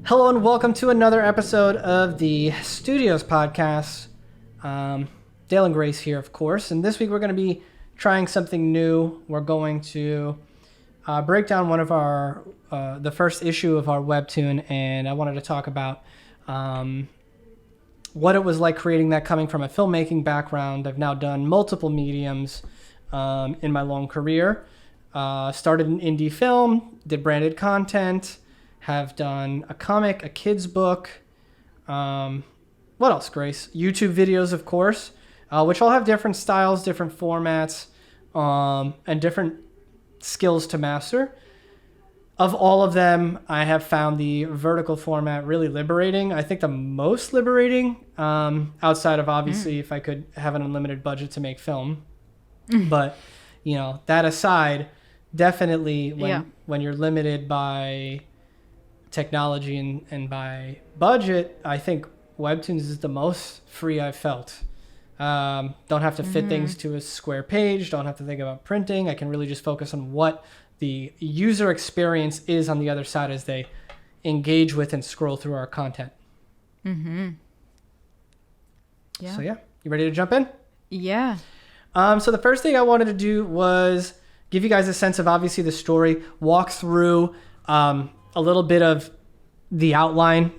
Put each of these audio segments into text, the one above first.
Hello and welcome to another episode of the Studios podcast. Dale and Grace here, of course, and this week we're going to be trying something new. We're going to break down one of our the first issue of our Webtoon, and I wanted to talk about what it was like creating that coming from a filmmaking background. I've now done multiple mediums in my long career. Started in indie film, did branded content, have done a comic, a kid's book. What else, Grace? YouTube videos, of course, which all have different styles, different formats, and different skills to master. Of all of them, I have found the vertical format really liberating. I think the most liberating, outside of obviously if I could have an unlimited budget to make film. But, you know, that aside, definitely when you're limited by technology and by budget, I think Webtoons is the most free I've felt. Don't have to fit things to a square page, don't have to think about printing. I can really just focus on what the user experience is on the other side as they engage with and scroll through our content. Yeah. So yeah, you ready to jump in? Yeah. So the first thing I wanted to do was give you guys a sense of obviously the story, walk through a little bit of the outline,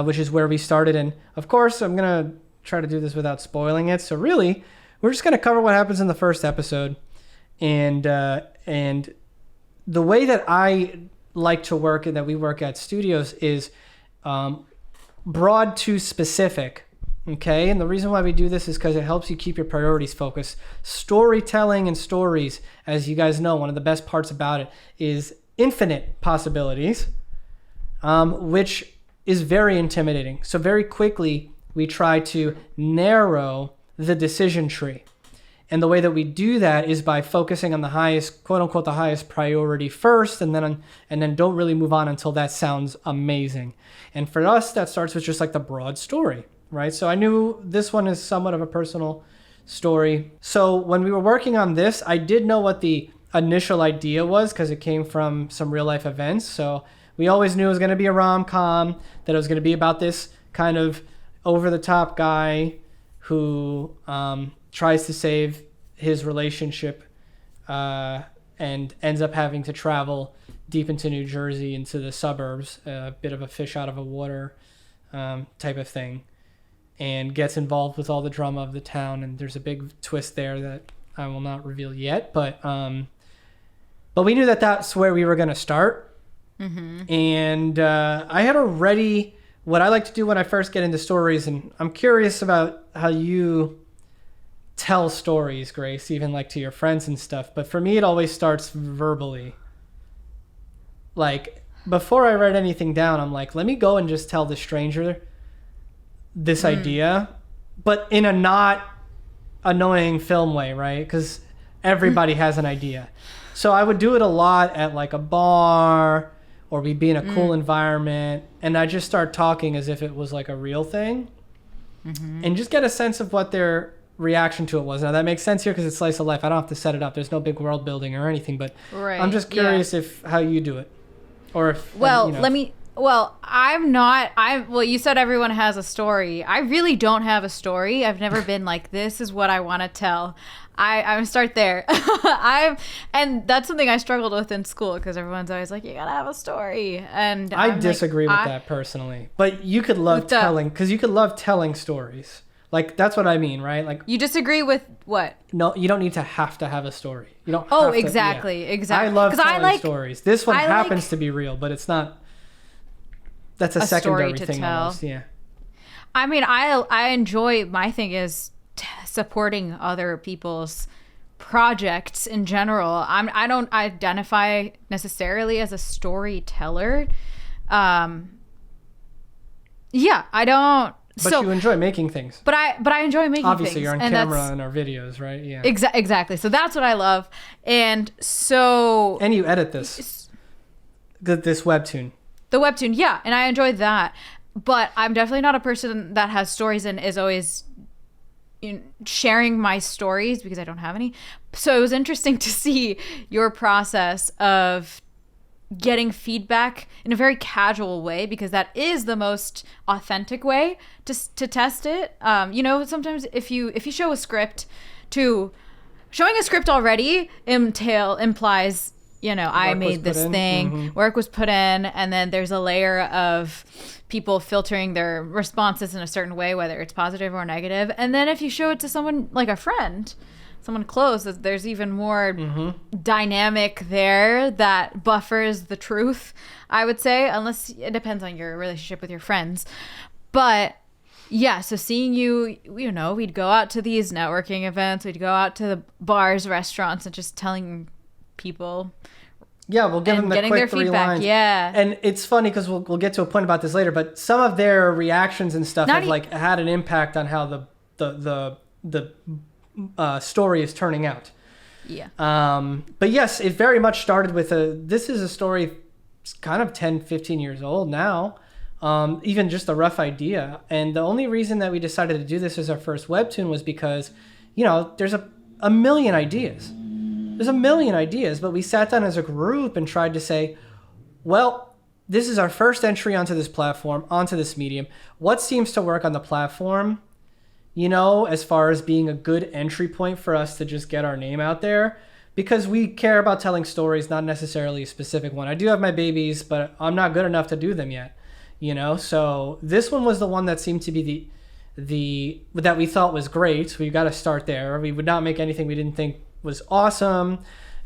which is where we started. And of course, I'm going to try to do this without spoiling it. So really, we're just going to cover what happens in the first episode. And the way that I like to work and that we work at Studios is broad to specific. Okay, and the reason why we do this is because it helps you keep your priorities focused. Storytelling and stories, as you guys know, one of the best parts about it is infinite possibilities, which is very intimidating. So very quickly, we try to narrow the decision tree. And the way that we do that is by focusing on the highest, quote unquote, the highest priority first, and then don't really move on until that sounds amazing. And for us, that starts with just like the broad story. Right, so I knew this one is somewhat of a personal story. So when we were working on this, I did know what the initial idea was because it came from some real life events. So we always knew it was going to be a rom-com, that it was going to be about this kind of over-the-top guy who tries to save his relationship and ends up having to travel deep into New Jersey, into the suburbs, a bit of a fish out of a water type of thing. And gets involved with all the drama of the town, and there's a big twist there that I will not reveal yet. But we knew that that's where we were going to start. And I had already what I like to do when I first get into stories, and I'm curious about how you tell stories, Grace, even like to your friends and stuff. But for me, it always starts verbally. Like before I write anything down, I'm like, let me go and just tell the stranger this idea, but in a not annoying film way, right? Because everybody has an idea. So I would do it a lot at like a bar, or we'd be in a cool environment, and I just start talking as if it was like a real thing, and just get a sense of what their reaction to it was. Now that makes sense here because it's slice of life. I don't have to set it up. There's no big world building or anything, but I'm just curious if how you do it, or if you said everyone has a story. I really don't have a story. I've never been like, this is what I want to tell. I'm gonna start there. And that's something I struggled with in school because everyone's always like, you gotta have a story. And I disagree with that personally. But you could love telling, because you could love telling stories. Like, that's what I mean, right? Like, you disagree with what? No, you don't need to have a story. You don't. Oh, exactly. I love telling stories. This one happens to be real, but it's not. That's a secondary thing almost. Yeah. I mean, I enjoy, my thing is supporting other people's projects in general. I don't identify necessarily as a storyteller. I don't. But you enjoy making things. But I enjoy making things. Obviously, you're on camera in our videos, right? Yeah. Exactly. So that's what I love. And so... And you edit this Webtoon. The Webtoon, yeah. And I enjoy that. But I'm definitely not a person that has stories and is always sharing my stories because I don't have any. So it was interesting to see your process of getting feedback in a very casual way, because that is the most authentic way to test it. Sometimes if you show a script, showing a script already implies, I made this thing, work was put in, and then there's a layer of people filtering their responses in a certain way, whether it's positive or negative. And then if you show it to someone like a friend, someone close, there's even more dynamic there that buffers the truth, I would say, unless it depends on your relationship with your friends. But yeah, so seeing you, we'd go out to these networking events, we'd go out to the bars, restaurants, and just telling people. Yeah, we'll give them the getting quick their 3 feedback. lines. Yeah. And it's funny because we'll get to a point about this later, but some of their reactions and stuff have had an impact on how the story is turning out. Yeah. But yes, it very much started with this is a story kind of 10, 15 years old now. Even just a rough idea. And the only reason that we decided to do this as our first webtoon was because, there's a million ideas. There's a million ideas, but we sat down as a group and tried to say, well, this is our first entry onto this platform, onto this medium. What seems to work on the platform, as far as being a good entry point for us to just get our name out there? Because we care about telling stories, not necessarily a specific one. I do have my babies, but I'm not good enough to do them yet, So this one was the one that seemed to be the that we thought was great. We got to start there. We would not make anything we didn't think was awesome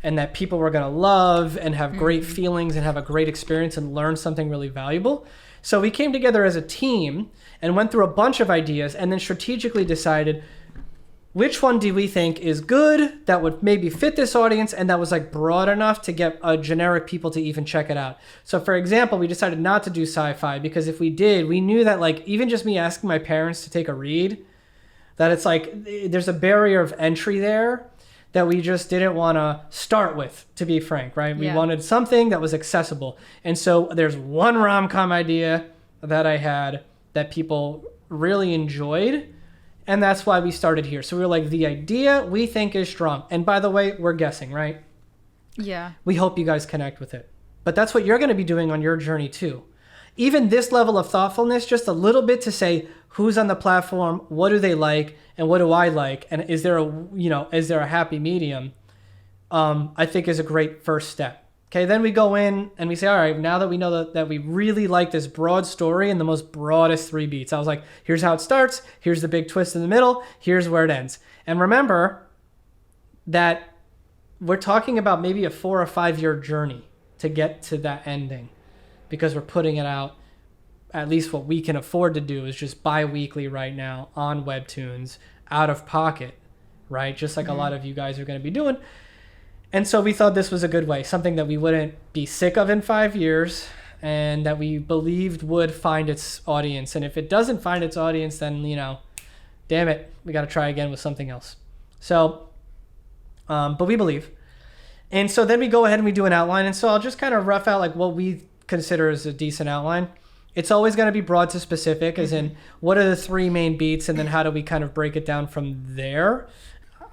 and that people were going to love and have great feelings and have a great experience and learn something really valuable. So we came together as a team and went through a bunch of ideas and then strategically decided which one do we think is good, that would maybe fit this audience, and that was broad enough to get generic people to even check it out. So for example, we decided not to do sci-fi because if we did, we knew that even just me asking my parents to take a read, that it's there's a barrier of entry there that we just didn't want to start with, to be frank, right? We wanted something that was accessible. And so there's one rom-com idea that I had that people really enjoyed, and that's why we started here. So we were the idea we think is strong. And by the way, we're guessing, right? Yeah. We hope you guys connect with it. But that's what you're going to be doing on your journey too. Even this level of thoughtfulness, just a little bit to say who's on the platform, what do they like, and what do I like, and is there a happy medium? I think is a great first step. Okay, then we go in and we say, all right, now that we know that we really like this broad story and the most broadest 3 beats, I was here's how it starts, here's the big twist in the middle, here's where it ends. And remember that we're talking about maybe a 4 or 5 year journey to get to that ending, because we're putting it out. At least what we can afford to do is just bi-weekly right now on Webtoons, out of pocket, right? Just like a lot of you guys are going to be doing. And so we thought this was a good way, something that we wouldn't be sick of in 5 years and that we believed would find its audience. And if it doesn't find its audience, then, damn it, we got to try again with something else. So, but we believe. And so then we go ahead and we do an outline. And so I'll just kind of rough out what we consider as a decent outline. It's always going to be broad to specific, as in what are the 3 main beats, and then how do we kind of break it down from there.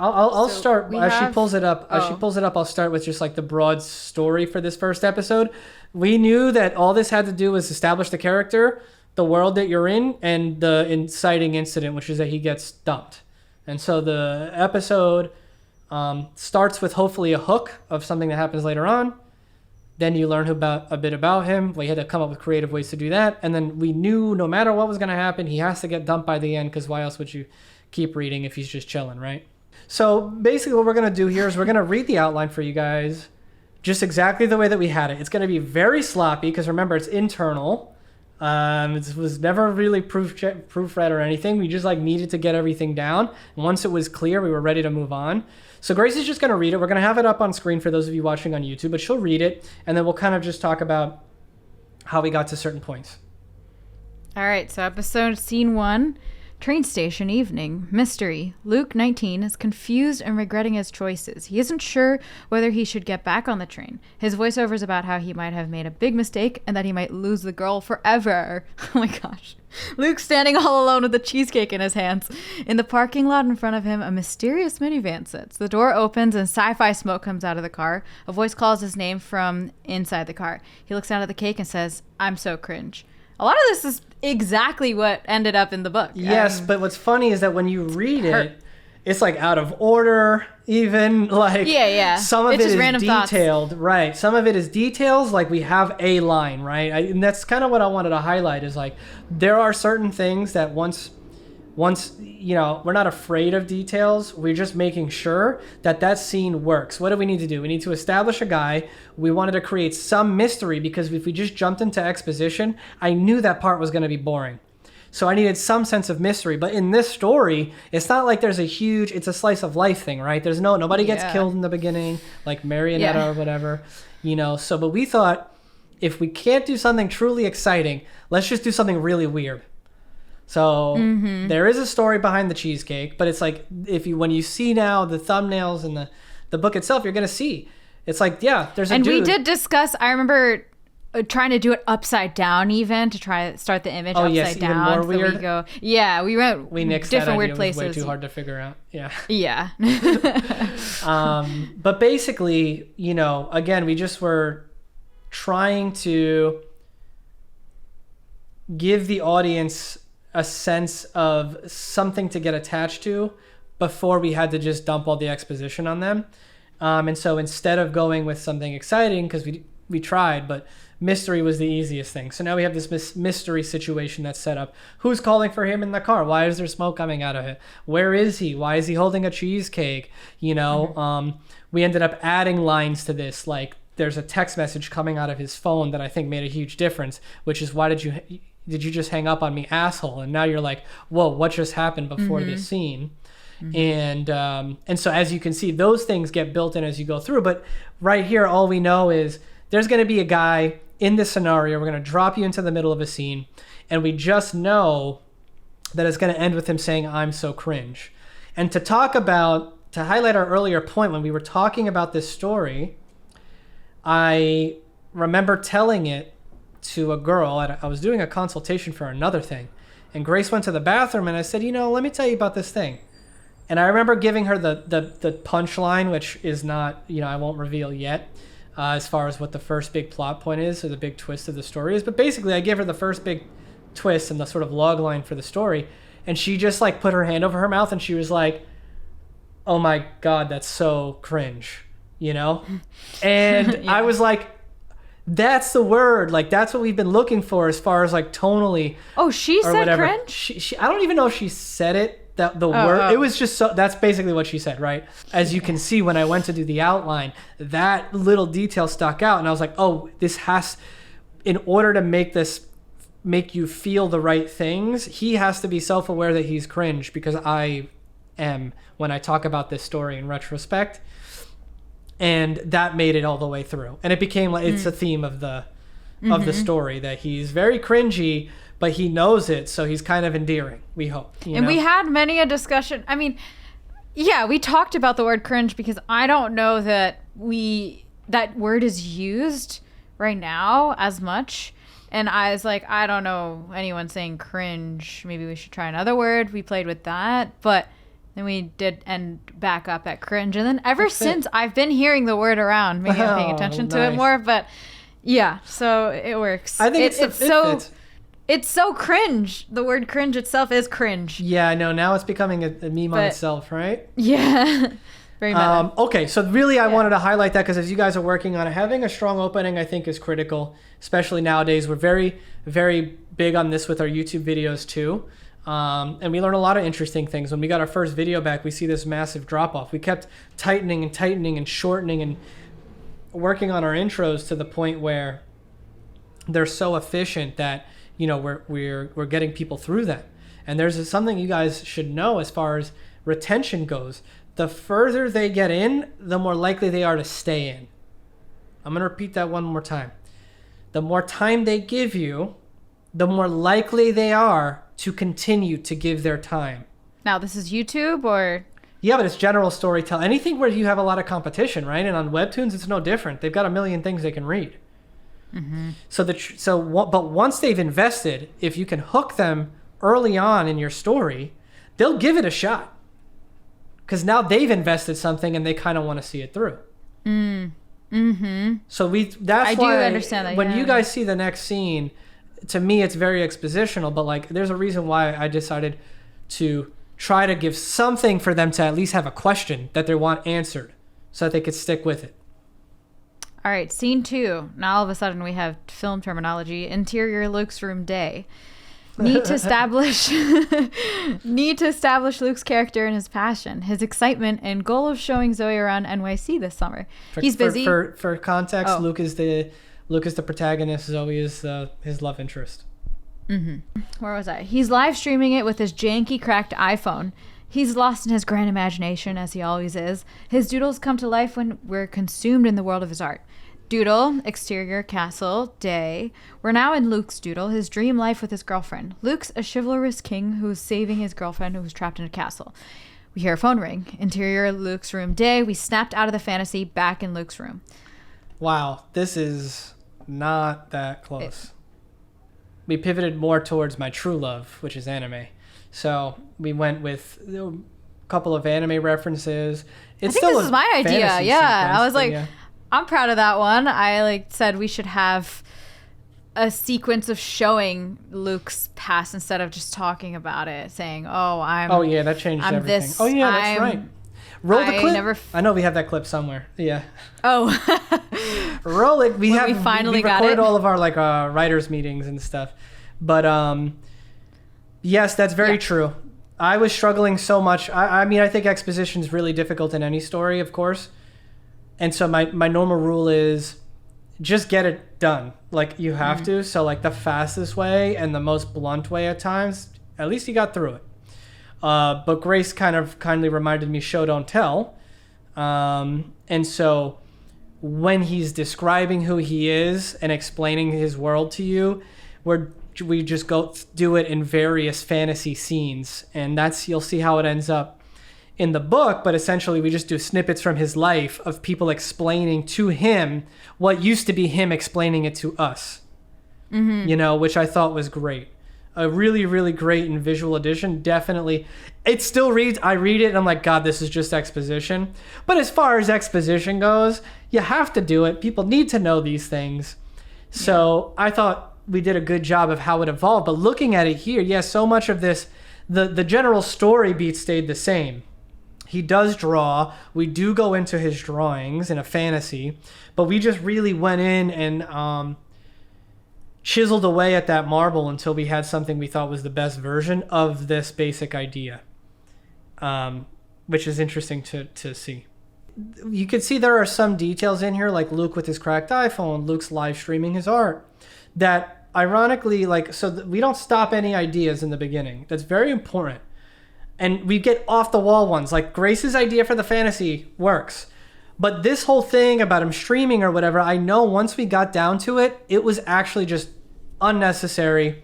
I'll start as she pulls it up. As she pulls it up, I'll start with just the broad story for this first episode. We knew that all this had to do was establish the character, the world that you're in, and the inciting incident, which is that he gets dumped. And so the episode starts with hopefully a hook of something that happens later on. Then you learn a bit about him. We had to come up with creative ways to do that. And then we knew no matter what was going to happen, he has to get dumped by the end, because why else would you keep reading if he's just chilling, right? So basically what we're going to do here is we're going to read the outline for you guys just exactly the way that we had it. It's going to be very sloppy because remember, it's internal. It was never really proofread or anything. We just needed to get everything down. And once it was clear, we were ready to move on. So Grace is just going to read it. We're going to have it up on screen for those of you watching on YouTube, but she'll read it, and then we'll kind of just talk about how we got to certain points. All right, so episode scene 1 Train station evening. Mystery. Luke, 19, is confused and regretting his choices. He isn't sure whether he should get back on the train. His voiceover is about how he might have made a big mistake and that he might lose the girl forever. Oh my gosh. Luke standing all alone with the cheesecake in his hands. In the parking lot in front of him, a mysterious minivan sits. The door opens and sci-fi smoke comes out of the car. A voice calls his name from inside the car. He looks down at the cake and says, "I'm so cringe." A lot of this is exactly what ended up in the book. Yes, but what's funny is that when you read it, it's like out of order, even like some of it is detailed, thoughts. Right? Some of it is details, like we have a line, right? And that's kind of what I wanted to highlight is like there are certain things that once you know, we're not afraid of details. We're just making sure that that scene works. What do we need to do? We need to establish a guy. We wanted to create some mystery because if we just jumped into exposition, I knew that part was going to be boring. So I needed some sense of mystery. But in this story, it's not like there's it's a slice of life thing, right? There's nobody gets killed in the beginning, like Marionetta or whatever, you know. So, but we thought if we can't do something truly exciting, let's just do something really weird. So there is a story behind the cheesecake, but it's like when you see now the thumbnails and the book itself, you're gonna see it's like there's a and dude. We did discuss. I remember trying to do it upside down, even to try to start the image upside down. Even more weird. So we nixed different that weird idea. places. It was way too hard to figure out. Yeah. But basically, you know, again, we just were trying to give the audience a sense of something to get attached to before we had to just dump all the exposition on them. And so instead of going with something exciting, because we tried, but mystery was the easiest thing. So now we have this mystery situation that's set up. Who's calling for him in the car? Why is there smoke coming out of it? Where is he? Why is he holding a cheesecake? You know, we ended up adding lines to this, like there's a text message coming out of his phone that I think made a huge difference, which is, why did you just hang up on me, asshole? And now you're like, whoa, what just happened before this scene? And so as you can see, those things get built in as you go through. But right here, all we know is there's going to be a guy in this scenario. We're going to drop you into the middle of a scene, and we just know that it's going to end with him saying, "I'm so cringe." And to highlight our earlier point, when we were talking about this story, I remember telling it to a girl. I was doing a consultation for another thing, and Grace went to the bathroom, and I said, you know, let me tell you about this thing. And I remember giving her the punchline, which is not, you know, I won't reveal yet as far as what the first big plot point is or the big twist of the story is. But basically, I gave her the first big twist and the sort of log line for the story, and she just like put her hand over her mouth and she was like, "Oh my God, that's so cringe," you know? And I was like, that's the word. Like, that's what we've been looking for as far as like tonally. Oh, she said whatever. Cringe? She I don't even know if she said it. The word. It was just so. That's basically what she said, right? As you can see, when I went to do the outline, that little detail stuck out, and I was like, oh, this has. In order to make you feel the right things, he has to be self-aware that he's cringe, because I am when I talk about this story in retrospect. And that made it all the way through. And it became like it's a theme of the story, that he's very cringy, but he knows it, so he's kind of endearing, we hope. You know? We had many a discussion. I mean, yeah, we talked about the word cringe because I don't know that that word is used right now as much. And I was like, I don't know anyone saying cringe. Maybe we should try another word. We played with that, but then we did end back up at cringe. And then ever since, I've been hearing the word around. Maybe I'm paying attention to it more, but yeah, so it works. I think it's so cringe. The word cringe itself is cringe. Yeah, I know. Now it's becoming a meme on itself, right? Yeah. Very meta. Okay, so really I wanted to highlight that because as you guys are working on it, having a strong opening I think is critical, especially nowadays. We're very, very big on this with our YouTube videos too. And we learn a lot of interesting things. When we got our first video back, we see this massive drop off. We kept tightening and shortening and working on our intros to the point where they're so efficient that, you know, we're getting people through them. And there's something you guys should know as far as retention goes. The further they get in, the more likely they are to stay in. I'm going to repeat that one more time. The more time they give you, the more likely they are to continue to give their time. Now, this is YouTube or... Yeah, but it's general storytelling. Anything where you have a lot of competition, right? And on Webtoons, it's no different. They've got a million things they can read. Mm-hmm. But once they've invested, if you can hook them early on in your story, they'll give it a shot. Because now they've invested something and they kind of want to see it through. Mm-hmm. So that's why do understand that, when you guys see the next scene, to me it's very expositional, but like there's a reason why I decided to try to give something for them to at least have a question that they want answered so that they could stick with it. All right, scene 2. Now all of a sudden we have film terminology. Interior Luke's room day. Need to establish Luke's character and his passion, his excitement, and goal of showing Zoe around NYC this summer. He's busy. For context, Luke is the protagonist. Zoe is his love interest. Mm-hmm. Where was I? He's live streaming it with his janky, cracked iPhone. He's lost in his grand imagination, as he always is. His doodles come to life when we're consumed in the world of his art. Doodle, exterior, castle, day. We're now in Luke's doodle, his dream life with his girlfriend. Luke's a chivalrous king who's saving his girlfriend who was trapped in a castle. We hear a phone ring. Interior, Luke's room, day. We snapped out of the fantasy, back in Luke's room. Wow, this is not that close. We pivoted more towards my true love, which is anime. So we went with a couple of anime references. I think this is my idea. Yeah, I was like... Yeah. I'm proud of that one. I said we should have a sequence of showing Luke's past instead of just talking about it, saying, "Oh yeah, that changed I'm everything." This, oh yeah, that's right. Roll the clip. I know we have that clip somewhere. Yeah. Oh. Roll it. We finally got it. We record all of our writers meetings and stuff, but yes, that's very true. I was struggling so much. I mean, I think exposition is really difficult in any story, of course. And so my normal rule is just get it done. Like you have to. So like the fastest way and the most blunt way at times, at least you got through it. But Grace kind of kindly reminded me, show, don't tell. And so when he's describing who he is and explaining his world to you, we just go do it in various fantasy scenes. And you'll see how it ends up in the book, but essentially we just do snippets from his life of people explaining to him what used to be him explaining it to us. Mm-hmm. Which I thought was great. A really, really great and visual addition. Definitely. It still reads, I read it and I'm like, God, this is just exposition. But as far as exposition goes, you have to do it. People need to know these things. So I thought we did a good job of how it evolved. But looking at it here, so much of this, the general story beat stayed the same. He does draw. We do go into his drawings in a fantasy, but we just really went in and chiseled away at that marble until we had something we thought was the best version of this basic idea, which is interesting to see. You can see there are some details in here, like Luke with his cracked iPhone, Luke's live streaming his art, that ironically, we don't stop any ideas in the beginning. That's very important. And we get off the wall ones, like Grace's idea for the fantasy works. But this whole thing about him streaming or whatever, I know once we got down to it, it was actually just unnecessary,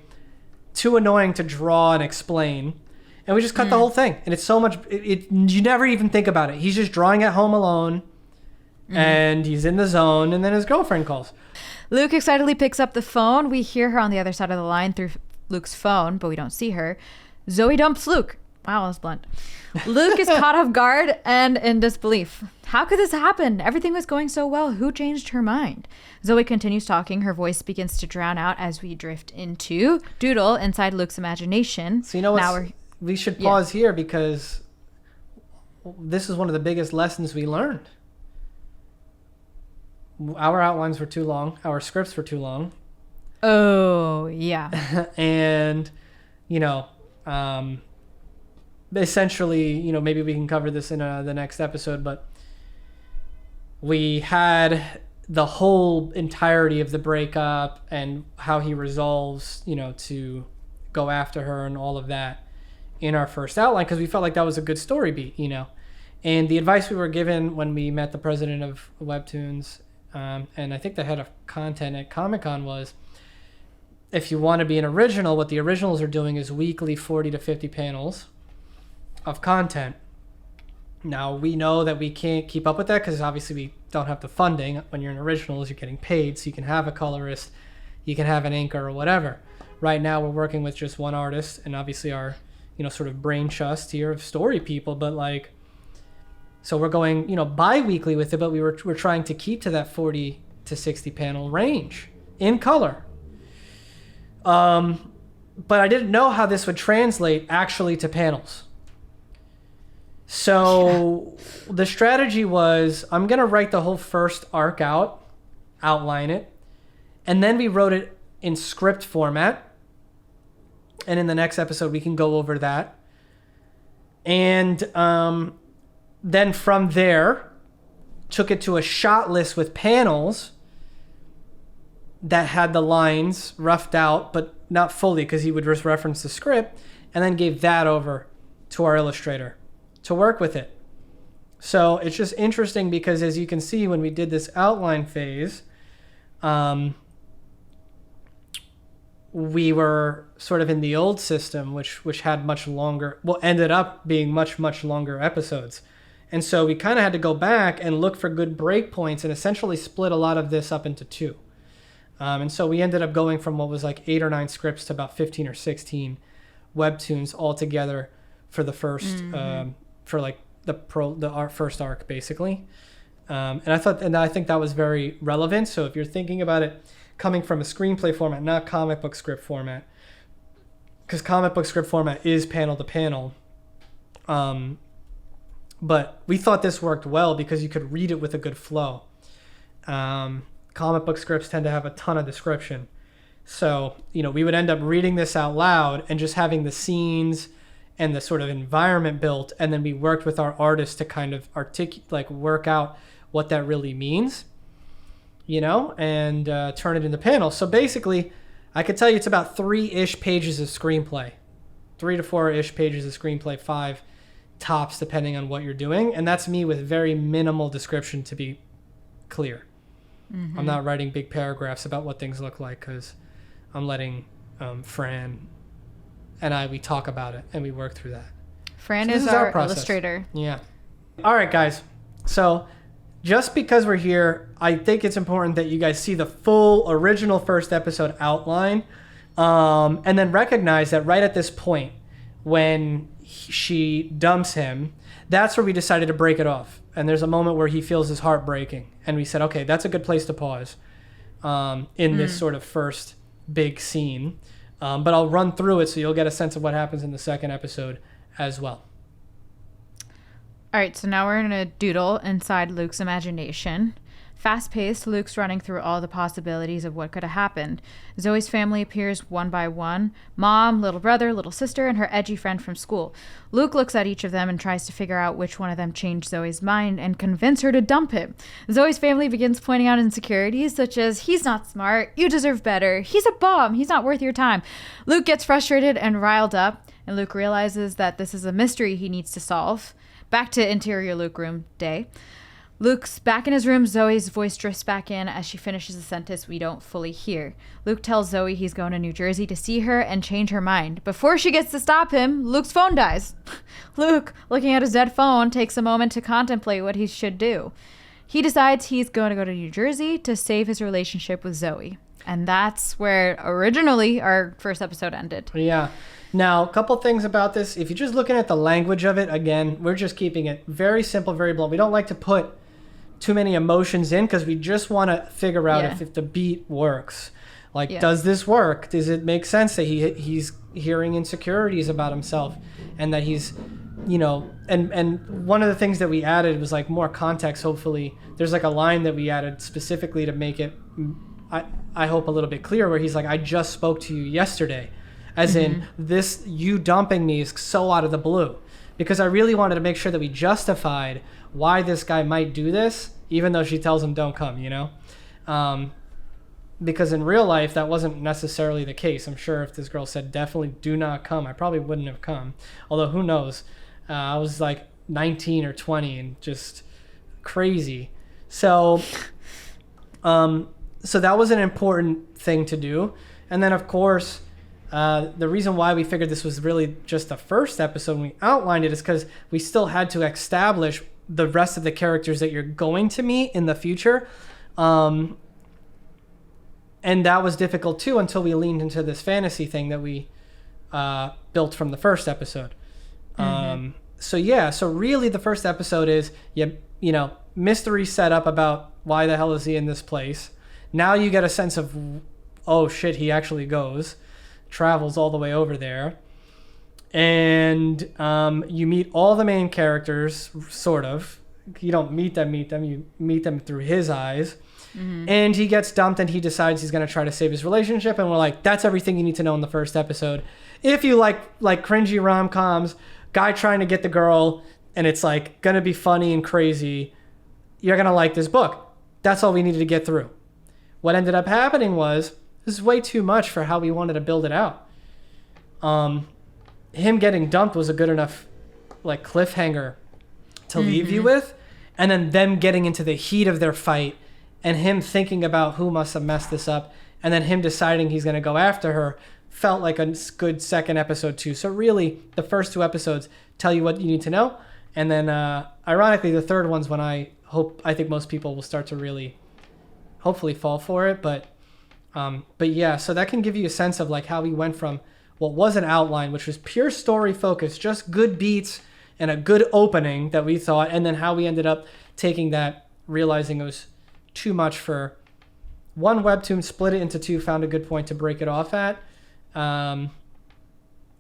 too annoying to draw and explain. And we just cut the whole thing. And it's so much, you never even think about it. He's just drawing at home alone and he's in the zone, and then his girlfriend calls. Luke excitedly picks up the phone. We hear her on the other side of the line through Luke's phone, but we don't see her. Zoe dumps Luke. Wow, that's blunt. Luke is caught off guard and in disbelief. How could this happen? Everything was going so well. Who changed her mind? Zoe continues talking. Her voice begins to drown out as we drift into Doodle inside Luke's imagination. So we should pause here because this is one of the biggest lessons we learned. Our outlines were too long. Our scripts were too long. Oh, yeah. And, essentially, maybe we can cover this in the next episode, but we had the whole entirety of the breakup and how he resolves, to go after her and all of that in our first outline because we felt like that was a good story beat, And the advice we were given when we met the president of Webtoons and I think the head of content at Comic-Con was, if you want to be an original, what the originals are doing is weekly 40 to 50 panels of content. Now, we know that we can't keep up with that because obviously we don't have the funding. When you're an originals, you're getting paid, so you can have a colorist, you can have an inker or whatever. Right now, we're working with just one artist, and obviously our, sort of brain trust here of story people, but like, so we're going, bi-weekly with it, but we're trying to keep to that 40 to 60 panel range in color. But I didn't know how this would translate actually to panels. So the strategy was, I'm going to write the whole first arc out, outline it, and then we wrote it in script format. And in the next episode, we can go over that. And then from there, took it to a shot list with panels that had the lines roughed out, but not fully because he would just reference the script, and then gave that over to our illustrator to work with it. So it's just interesting because, as you can see, when we did this outline phase, we were sort of in the old system, which had much longer, ended up being much, much longer episodes. And so we kind of had to go back and look for good breakpoints and essentially split a lot of this up into two. And so we ended up going from what was like 8 or 9 scripts to about 15 or 16 webtoons altogether for the first, for like our first arc, basically. And I think that was very relevant. So if you're thinking about it coming from a screenplay format, not comic book script format, because comic book script format is panel to panel. But we thought this worked well because you could read it with a good flow. Comic book scripts tend to have a ton of description. So, we would end up reading this out loud and just having the scenes and the sort of environment built. And then we worked with our artists to kind of work out what that really means, and turn it into panels. So basically, I could tell you it's about 3-ish pages of screenplay. 3 to 4-ish pages of screenplay, 5 tops, depending on what you're doing. And that's me with very minimal description, to be clear. Mm-hmm. I'm not writing big paragraphs about what things look like because I'm letting Fran and we talk about it and we work through that. Fran is our illustrator. Yeah. All right, guys. So just because we're here, I think it's important that you guys see the full original first episode outline, and then recognize that right at this point when she dumps him, that's where we decided to break it off. And there's a moment where he feels his heart breaking. And we said, okay, that's a good place to pause in this sort of first big scene. But I'll run through it so you'll get a sense of what happens in the second episode as well. All right, so now we're going to doodle inside Luke's imagination. Fast-paced, Luke's running through all the possibilities of what could have happened. Zoe's family appears one by one. Mom, little brother, little sister, and her edgy friend from school. Luke looks at each of them and tries to figure out which one of them changed Zoe's mind and convince her to dump him. Zoe's family begins pointing out insecurities such as, he's not smart, you deserve better, he's a bum, he's not worth your time. Luke gets frustrated and riled up, and Luke realizes that this is a mystery he needs to solve. Back to interior Luke room day. Luke's back in his room. Zoe's voice drifts back in as she finishes a sentence we don't fully hear. Luke tells Zoe he's going to New Jersey to see her and change her mind. Before she gets to stop him, Luke's phone dies. Luke, looking at his dead phone, takes a moment to contemplate what he should do. He decides he's going to go to New Jersey to save his relationship with Zoe. And that's where originally our first episode ended. Yeah. Now, a couple things about this. If you're just looking at the language of it, again, we're just keeping it very simple, very blunt. We don't like to put too many emotions in because we just want to figure out if the beat works. Does this work? Does it make sense that he's hearing insecurities about himself and that he's, and one of the things that we added was more context. Hopefully there's a line that we added specifically to make it, I hope, a little bit clearer, where he's like, I just spoke to you yesterday. As in, this, you dumping me is so out of the blue. Because I really wanted to make sure that we justified why this guy might do this, even though she tells him don't come, because in real life, that wasn't necessarily the case. I'm sure if this girl said, definitely do not come, I probably wouldn't have come. Although, who knows? I was 19 or 20 and just crazy. So that was an important thing to do. And then, of course, the reason why we figured this was really just the first episode when we outlined it is because we still had to establish the rest of the characters that you're going to meet in the future. And that was difficult too until we leaned into this fantasy thing that we built from the first episode. So really the first episode is, you know, mystery set up about why the hell is he in this place. Now you get a sense of, oh shit, he actually goes, travels all the way over there. And you meet all the main characters, sort of. You don't meet them, you meet them through his eyes. And he gets dumped and he decides he's going to try to save his relationship. And we're like, that's everything you need to know in the first episode. If you like cringy rom-coms, guy trying to get the girl, and it's like going to be funny and crazy, you're going to like this book. That's all we needed to get through. What ended up happening was, this is way too much for how we wanted to build it out. Him getting dumped was a good enough like cliffhanger to leave you with. And then them getting into the heat of their fight and him thinking about who must have messed this up, and then him deciding he's going to go after her, felt like a good second episode too. So really, the first 2 episodes tell you what you need to know. And then, ironically, the third one's when I think most people will start to really, hopefully fall for it. But yeah, so that can give you a sense of like how we went from what was an outline, which was pure story focus, just good beats and a good opening that we thought, and then how we ended up taking that, realizing it was too much for one webtoon, split it into 2, found a good point to break it off at, and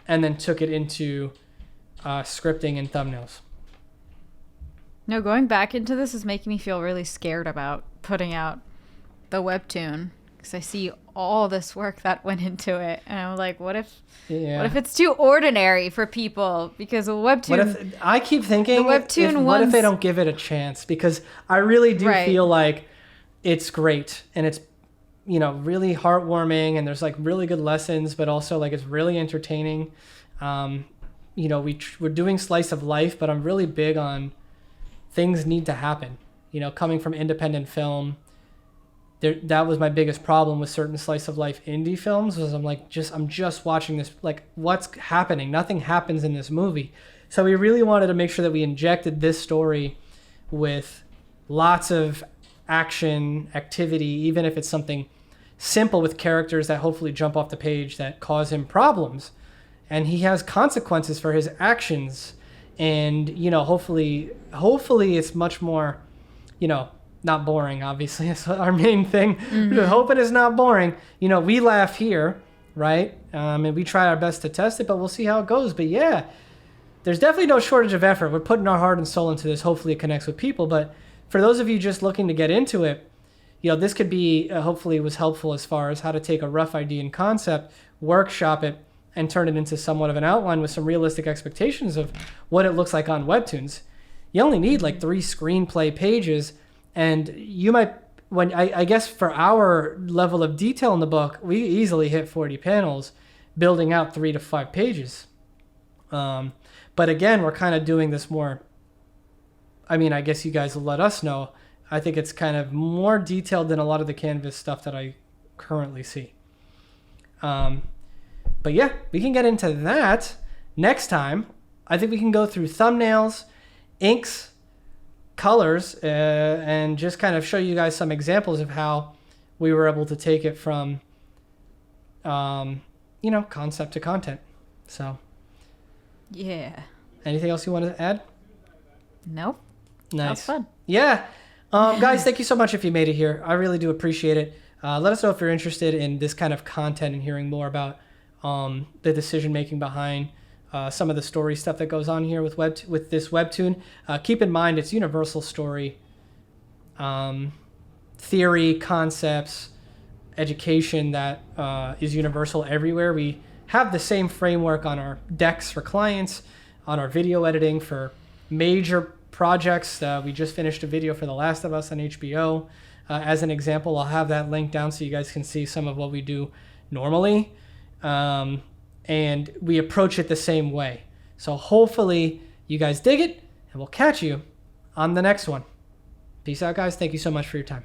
then took it into scripting and thumbnails. No, going back into this is making me feel really scared about putting out the webtoon, because I see all this work that went into it, and I'm like, what if it's too ordinary for people? Because a webtoon, what if, I keep thinking, what if they don't give it a chance? Because I really do feel like it's great, and it's, you know, really heartwarming, and there's like really good lessons, but also like it's really entertaining. You know, we're doing slice of life, but I'm really big on things need to happen. You know, coming from independent film, that was my biggest problem with certain slice of life indie films, was I'm just watching this, like, what's happening? Nothing happens in this movie. So we really wanted to make sure that we injected this story with lots of action, activity, even if it's something simple with characters that hopefully jump off the page that cause him problems. And he has consequences for his actions. And, you know, hopefully it's much more, you know, not boring, obviously. That's our main thing. We're hoping it's not boring. You know, we laugh here, right? And we try our best to test it, but we'll see how it goes. But yeah, there's definitely no shortage of effort. We're putting our heart and soul into this. Hopefully it connects with people. But for those of you just looking to get into it, you know, this could be, hopefully it was helpful as far as how to take a rough idea and concept, workshop it, and turn it into somewhat of an outline with some realistic expectations of what it looks like on webtoons. You only need like 3 screenplay pages, and you might, I guess for our level of detail in the book, we easily hit 40 panels, building out 3 to 5 pages. But again, we're kind of doing this more, I mean, I guess you guys will let us know. I think it's kind of more detailed than a lot of the Canvas stuff that I currently see. But yeah, we can get into that next time. I think we can go through thumbnails, inks, colors, and just kind of show you guys some examples of how we were able to take it from, you know, concept to content. So, yeah. Anything else you want to add? Nope. Nice. That was fun. Yeah. Guys, thank you so much if you made it here. I really do appreciate it. Let us know if you're interested in this kind of content and hearing more about the decision-making behind some of the story stuff that goes on here with this webtoon. Keep in mind, it's universal story, theory, concepts, education that is universal everywhere. We have the same framework on our decks for clients, on our video editing for major projects. We just finished a video for The Last of Us on HBO. As an example, I'll have that link down so you guys can see some of what we do normally. And we approach it the same way. So hopefully you guys dig it, and we'll catch you on the next one. Peace out, guys. Thank you so much for your time.